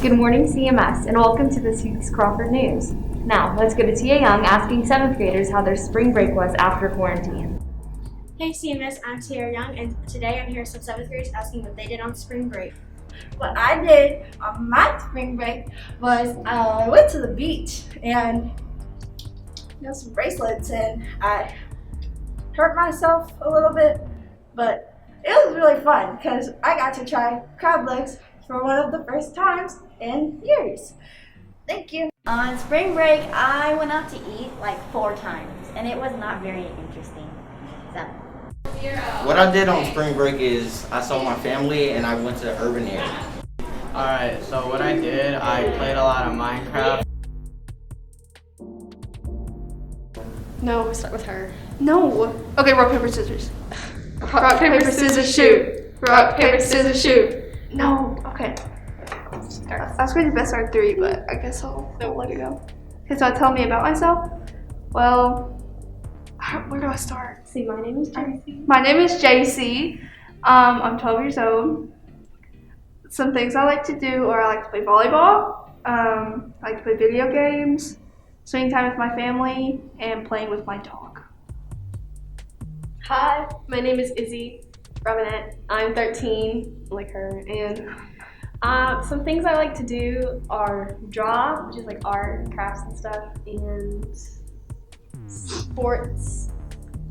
Good morning, CMS, and welcome to this week's Crawford News. Now, let's go to Tia Young asking 7th graders how their spring break was after quarantine. Hey CMS, I'm Sierra Young, and today I'm here with some 7th graders asking what they did on spring break. What I did on my spring break was I went to the beach and got some bracelets, and I hurt myself a little bit, but it was really fun because I got to try crab legs for one of the first times in years. Thank you. On spring break, I went out to eat like 4 times, and it was not very interesting. So. What I did on spring break is I saw my family and I went to the urban area. Alright, so what I did, I played a lot of Minecraft. No, we'll start with her. No. Okay, rock, paper, scissors. Rock, paper, scissors, shoot. Rock, paper, scissors, shoot. No. Okay. I was going to best out of 3, but I guess I'll let it go. Okay, so tell me about myself. Well, where do I start? See, my name is JC. My name is JC. I'm 12 years old. Some things I like to do are I like to play volleyball. I like to play video games, spending time with my family, and playing with my dog. Hi, my name is Izzy Robinette. I'm 13, like her, and some things I like to do are draw, which is like art, crafts and stuff, and sports,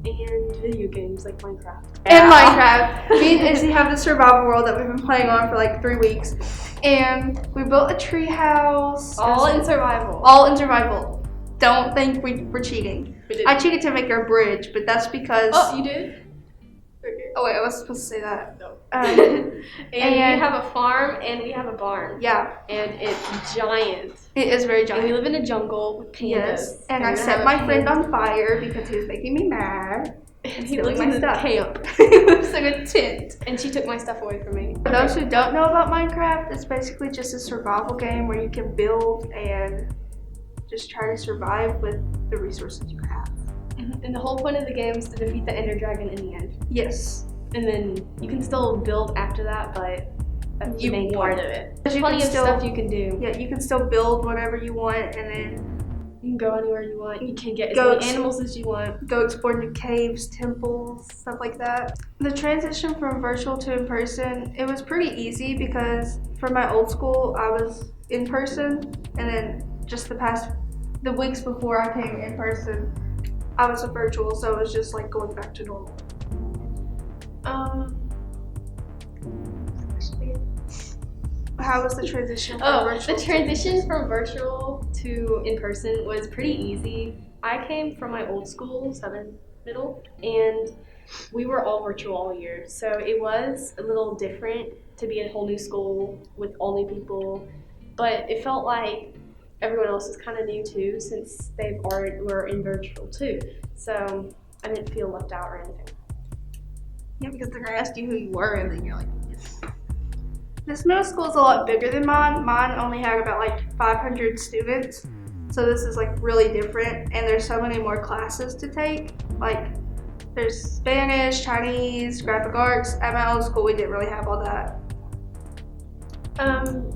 and video games like Minecraft. And Minecraft. Me and Izzy have the survival world that we've been playing on for like 3 weeks. And we built a tree house. All in survival. All in survival. Don't think we're cheating. We did. I cheated to make our bridge, but that's because... Oh, you did? Oh wait, I was supposed to say that. No. And we have a farm and we have a barn. Yeah. And it's giant. It is very And giant. we live in a jungle with pandas. Yes. And I we set have my a friend panda. on fire because he was making me mad. And he stealing lives my in the stuff. camp. He lives in a tent. And she took my stuff away from me. For those who don't know about Minecraft, it's basically just a survival game where you can build and just try to survive with the resources you have. And the whole point of the game is to defeat the Ender Dragon in the end. Yes. And then you can still build after that, but that's the main part of it. There's You plenty can of still- stuff you can do. Yeah, you can still build whatever you want and then You can go anywhere you want. You can get as Go many animals as you want. go explore new caves, temples, stuff like that. The transition from virtual to in person, it was pretty easy because for my old school, I was in person, and then just the weeks before I came in person, I was a virtual, so it was just like going back to normal. How was the transition from virtual? The transition from virtual to in person was pretty easy. I came from my old school, 7th middle, and we were all virtual all year. So it was a little different to be in a whole new school with all new people, but it felt like everyone else was kind of new too, since were in virtual too. So I didn't feel left out or anything. Yeah, because they're gonna ask you who you were, and then you're like, yes. This middle school is a lot bigger than mine. Mine only had about like 500 students, so this is like really different. And there's so many more classes to take. Like there's Spanish, Chinese, graphic arts. At my old school, we didn't really have all that.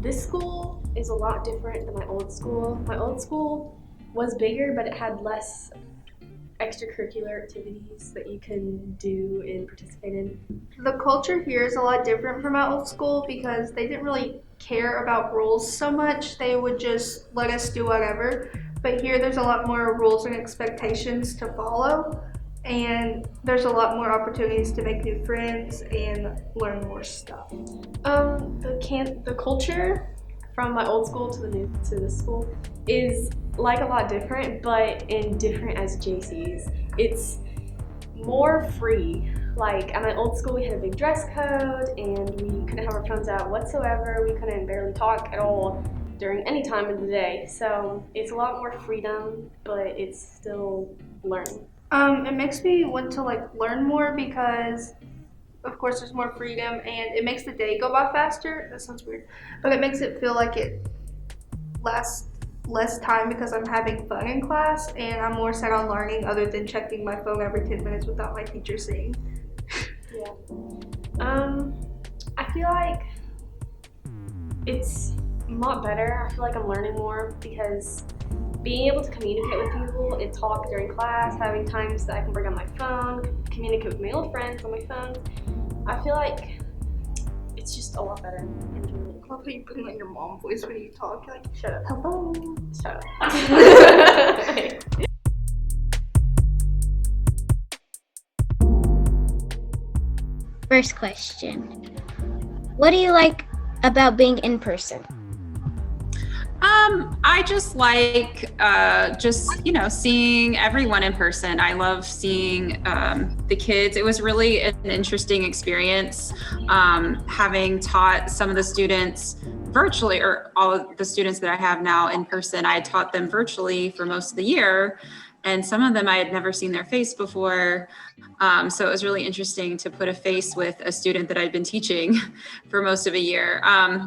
This school is a lot different than my old school. My old school was bigger, but it had less extracurricular activities that you can do and participate in. The culture here is a lot different from my old school because they didn't really care about rules so much. They would just let us do whatever. But here there's a lot more rules and expectations to follow, and there's a lot more opportunities to make new friends and learn more stuff. The culture from my old school to this school is like a lot different, but in different as JC's. It's more free. Like at my old school, we had a big dress code, and we couldn't have our phones out whatsoever. We couldn't barely talk at all during any time of the day. So it's a lot more freedom, but it's still learning. It makes me want to like learn more because of course there's more freedom and it makes the day go by faster. That sounds weird, but it makes it feel like it lasts less time because I'm having fun in class and I'm more set on learning other than checking my phone every 10 minutes without my teacher seeing. Yeah. I feel like it's lot better. I feel like I'm learning more because being able to communicate with people and talk during class, having times that I can bring on my phone, communicate with my old friends on my phone, I feel like it's just a lot better. I love how you put in like your mom voice when you talk. You're like, Shut up. hello. Shut up. First question. What do you like about being in person? I just like seeing everyone in person. I love seeing the kids. It was really an interesting experience having taught some of the students virtually, or all of the students that I have now in person. I taught them virtually for most of the year, and some of them I had never seen their face before. So it was really interesting to put a face with a student that I'd been teaching for most of a year.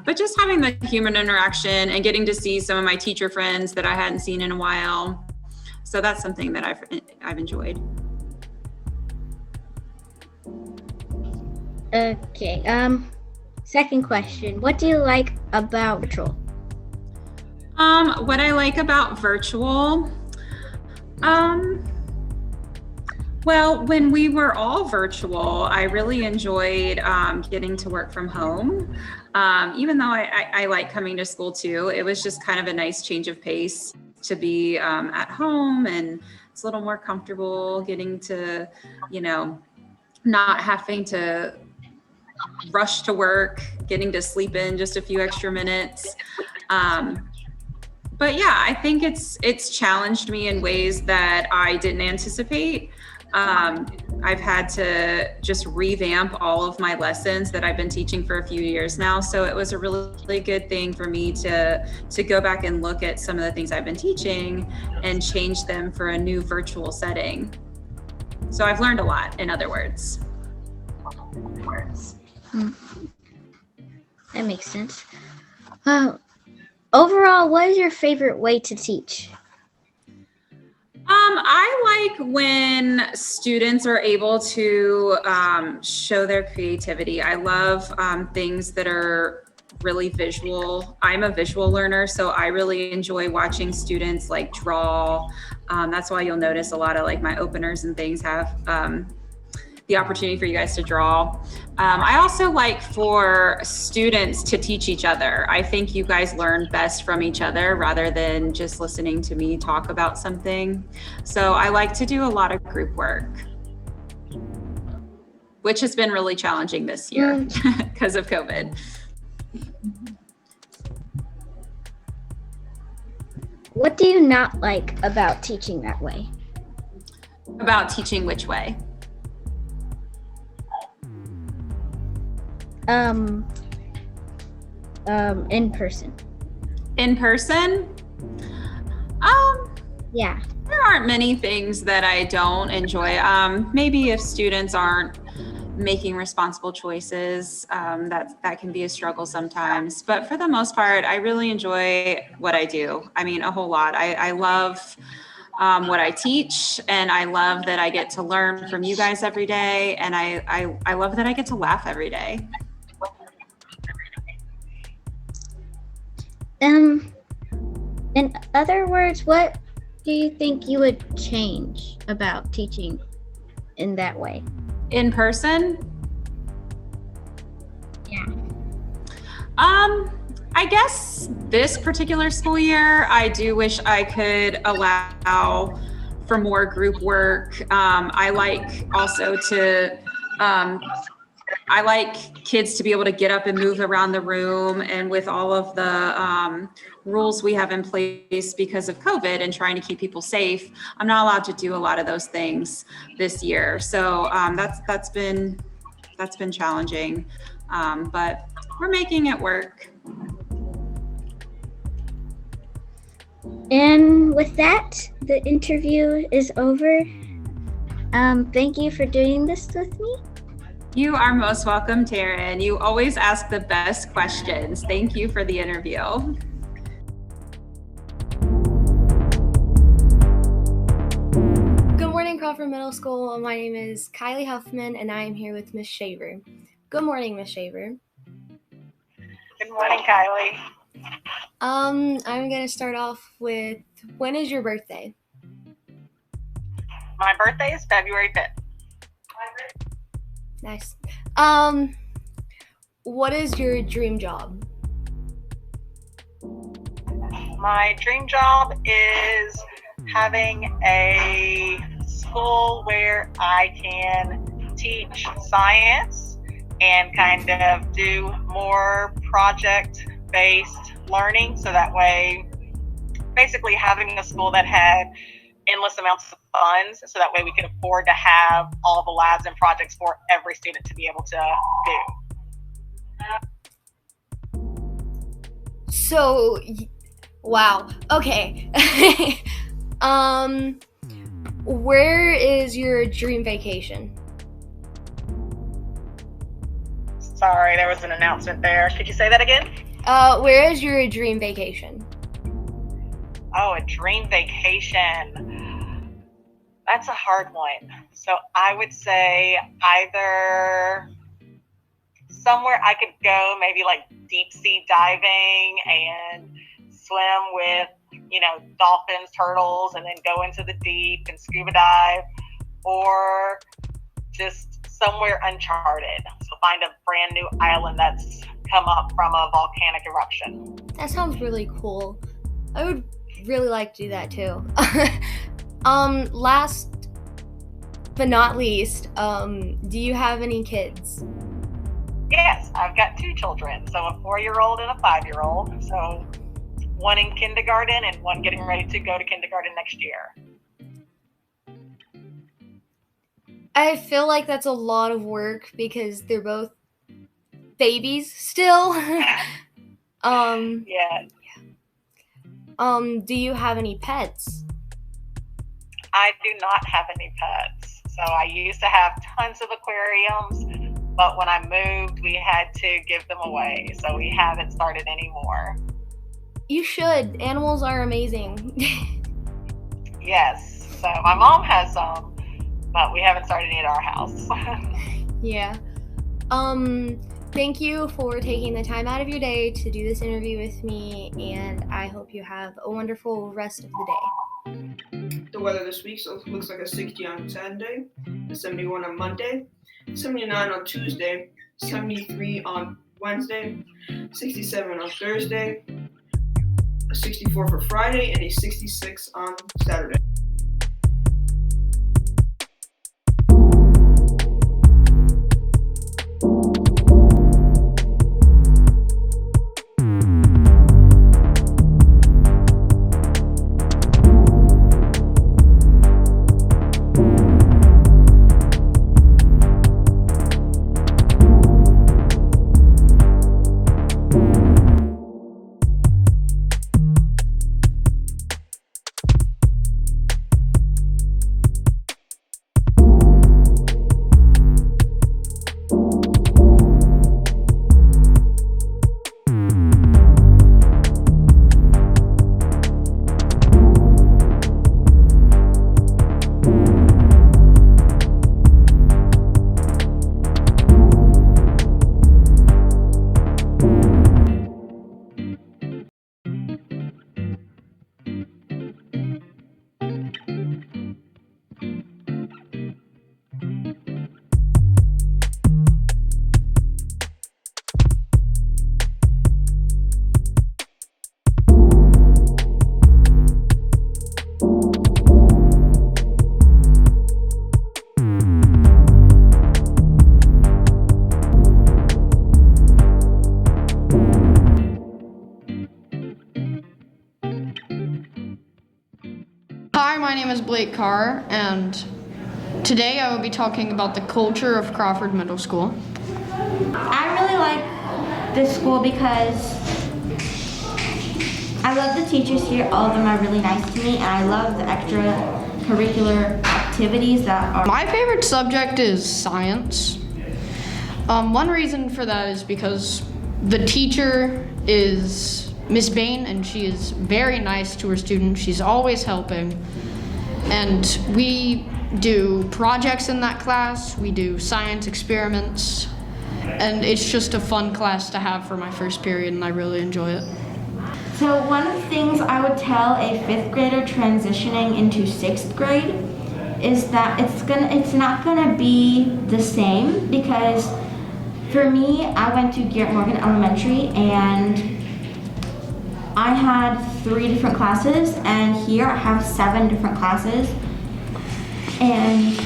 But just having the human interaction and getting to see some of my teacher friends that I hadn't seen in a while. So that's something that I've enjoyed. Okay. Second question. What do you like about virtual? What I like about virtual, well, when we were all virtual, I really enjoyed getting to work from home. Even though I like coming to school too, it was just kind of a nice change of pace to be at home, and it's a little more comfortable getting to, not having to rush to work, getting to sleep in just a few extra minutes. But yeah, I think it's challenged me in ways that I didn't anticipate. I've had to just revamp all of my lessons that I've been teaching for a few years now. So it was a really good thing for me to go back and look at some of the things I've been teaching and change them for a new virtual setting. So I've learned a lot, in other words. That makes sense. Overall, what is your favorite way to teach? I like when students are able to show their creativity. I love things that are really visual. I'm a visual learner, so I really enjoy watching students like draw. That's why you'll notice a lot of like my openers and things have the opportunity for you guys to draw. I also like for students to teach each other. I think you guys learn best from each other rather than just listening to me talk about something. So I like to do a lot of group work, which has been really challenging this year because of COVID. What do you not like about teaching that way? About teaching which way? In person. In person? Yeah. There aren't many things that I don't enjoy. Maybe if students aren't making responsible choices, that can be a struggle sometimes. But for the most part, I really enjoy what I do. I mean, a whole lot. I love what I teach, and I love that I get to learn from you guys every day, and I love that I get to laugh every day. In other words, what do you think you would change about teaching in that way? In person? Yeah. I guess this particular school year, I do wish I could allow for more group work. I like also to, I like kids to be able to get up and move around the room, and with all of the rules we have in place because of COVID and trying to keep people safe, I'm not allowed to do a lot of those things this year. So that's been challenging, but we're making it work. And with that, the interview is over. Thank you for doing this with me. You are most welcome, Taryn. You always ask the best questions. Thank you for the interview. Good morning, Crawford Middle School. My name is Kylie Huffman, and I am here with Miss Shaver. Good morning, Miss Shaver. Good morning, Kylie. I'm gonna start off with, when is your birthday? My birthday is February 5th. Nice. What is your dream job? My dream job is having a school where I can teach science and kind of do more project-based learning, so that way, basically having a school that had endless amounts of funds, so that way we could afford to have all the labs and projects for every student to be able to do. So, wow. Okay. Where is your dream vacation? Sorry, there was an announcement there. Could you say that again? Where is your dream vacation? Oh, a dream vacation. That's a hard one. So I would say either somewhere I could go, maybe like deep sea diving and swim with, dolphins, turtles, and then go into the deep and scuba dive, or just somewhere uncharted. So find a brand new island that's come up from a volcanic eruption. That sounds really cool. I would really like to do that too. Last but not least, do you have any kids? Yes, I've got 2 children. So a 4-year-old and a 5-year-old. So one in kindergarten and one getting ready to go to kindergarten next year. I feel like that's a lot of work because they're both babies still. Yeah. Do you have any pets? I do not have any pets. So I used to have tons of aquariums, but when I moved, we had to give them away. So we haven't started anymore. You should. Animals are amazing. Yes. So my mom has some, but we haven't started any at our house. Yeah. Thank you for taking the time out of your day to do this interview with me, and I hope you have a wonderful rest of the day. The weather this week looks like a 60 on Saturday, a 71 on Monday, 79 on Tuesday, 73 on Wednesday, 67 on Thursday, a 64 for Friday, and a 66 on Saturday. Hi, my name is Blake Carr, and today I will be talking about the culture of Crawford Middle School. I really like this school because I love the teachers here. All of them are really nice to me, and I love the extracurricular activities that are. My favorite subject is science. One reason for that is because the teacher is Miss Bain, and she is very nice to her students. She's always helping. And we do projects in that class. We do science experiments. And it's just a fun class to have for my first period, and I really enjoy it. So one of the things I would tell a 5th grader transitioning into 6th grade is that it's not gonna be the same, because for me, I went to Garrett Morgan Elementary and I had 3 different classes, and here I have 7 different classes. And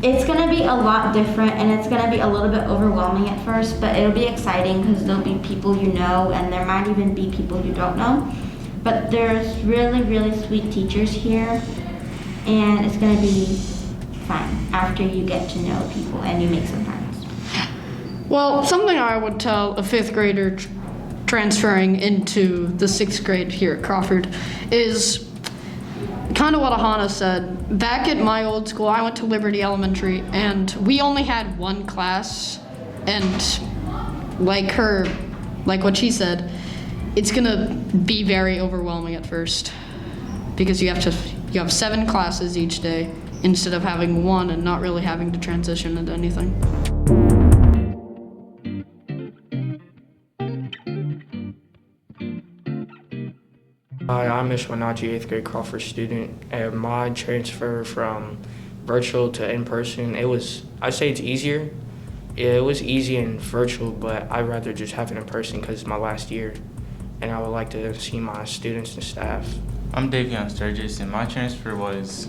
it's gonna be a lot different, and it's gonna be a little bit overwhelming at first, but it'll be exciting because there'll be people you know, and there might even be people you don't know. But there's really, really sweet teachers here, and it's gonna be fun after you get to know people and you make some friends. Well, something I would tell a 5th grader transferring into the 6th grade here at Crawford is kind of what Ahana said. Back at my old school, I went to Liberty Elementary, and we only had 1 class, and like what she said, it's gonna be very overwhelming at first, because you have 7 classes each day instead of having 1 and not really having to transition into anything. Hi, I'm Ishwanaji, 8th grade Crawford student, and my transfer from virtual to in-person, I'd say it's easier. Yeah, it was easy in virtual, but I'd rather just have it in person because it's my last year, and I would like to see my students and staff. I'm Davion Sturgis, and my transfer was,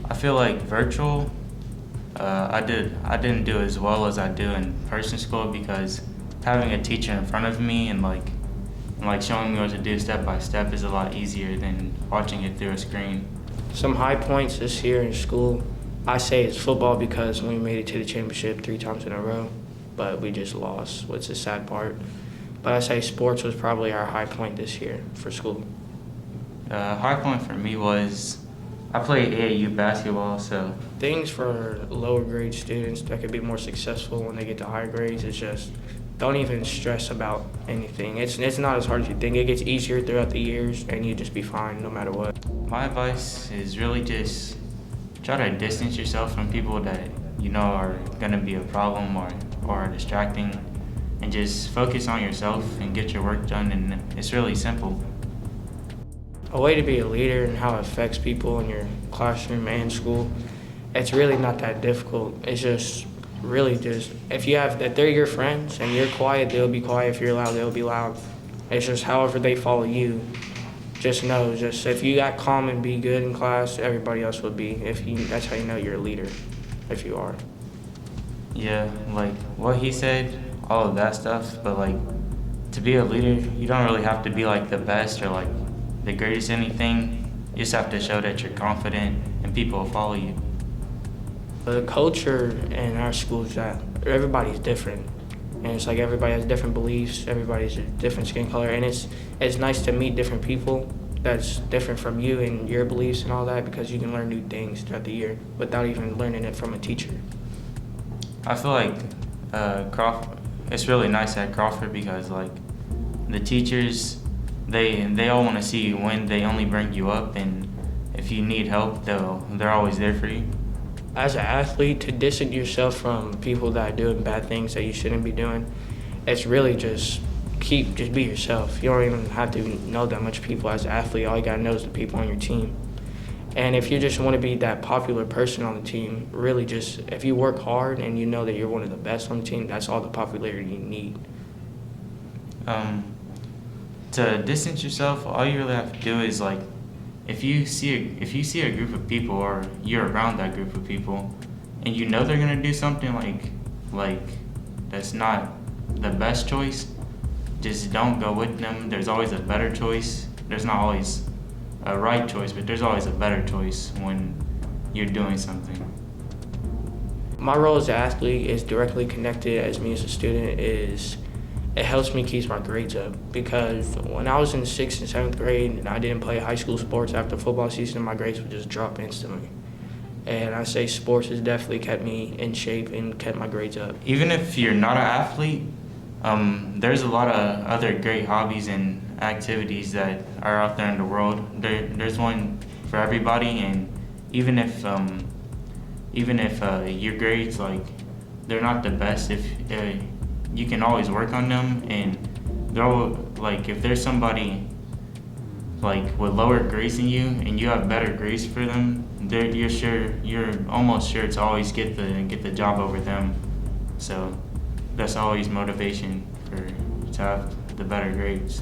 I feel like virtual, I didn't do as well as I do in person school, because having a teacher in front of me and showing me what to do step by step is a lot easier than watching it through a screen. Some high points this year in school, I say it's football, because we made it to the championship 3 times in a row, but we just lost, which is the sad part. But I say sports was probably our high point this year for school. High point for me was I played AAU basketball, so. Things for lower grade students that could be more successful when they get to higher grades is just don't even stress about anything. It's not as hard as you think. It gets easier throughout the years, and you just be fine no matter what. My advice is really just try to distance yourself from people that you know are gonna be a problem or are distracting, and just focus on yourself and get your work done, and it's really simple. A way to be a leader and how it affects people in your classroom and school, it's really not that difficult. It's just really just, if they're your friends and you're quiet, they'll be quiet. If you're loud, they'll be loud. It's just however they follow you. Just know, if you got calm and be good in class, everybody else will be. That's how you know you're a leader, if you are. Yeah, like what he said, all of that stuff, but like to be a leader, you don't really have to be like the best or like the greatest anything. You just have to show that you're confident and people will follow you. The culture in our school is that everybody's different, and it's like everybody has different beliefs, everybody's a different skin color, and it's nice to meet different people that's different from you and your beliefs and all that, because you can learn new things throughout the year without even learning it from a teacher. I feel like it's really nice at Crawford, because like the teachers, they all want to see you win. They only bring you up, and if you need help, they're always there for you. As an athlete, to distance yourself from people that are doing bad things that you shouldn't be doing, it's really just be yourself. You don't even have to know that much people as an athlete. All you gotta know is the people on your team. And if you just want to be that popular person on the team, really just, if you work hard and you know that you're one of the best on the team, that's all the popularity you need. To distance yourself, all you really have to do is like, if you see a group of people or you're around that group of people and you know they're gonna do something like that's not the best choice, just don't go with them. There's always a better choice. There's not always a right choice, but there's always a better choice when you're doing something. My role as an athlete is directly connected as me as a student. It helps me keep my grades up, because when I was in 6th and 7th grade and I didn't play high school sports after football season, my grades would just drop instantly. And I say sports has definitely kept me in shape and kept my grades up. Even if you're not an athlete, there's a lot of other great hobbies and activities that are out there in the world. There's one for everybody, and even if your grades, like, they're not the best, if you can always work on them and if there's somebody like with lower grades than you and you have better grades for them, you're almost sure to always get the job over them. So that's always motivation to have the better grades.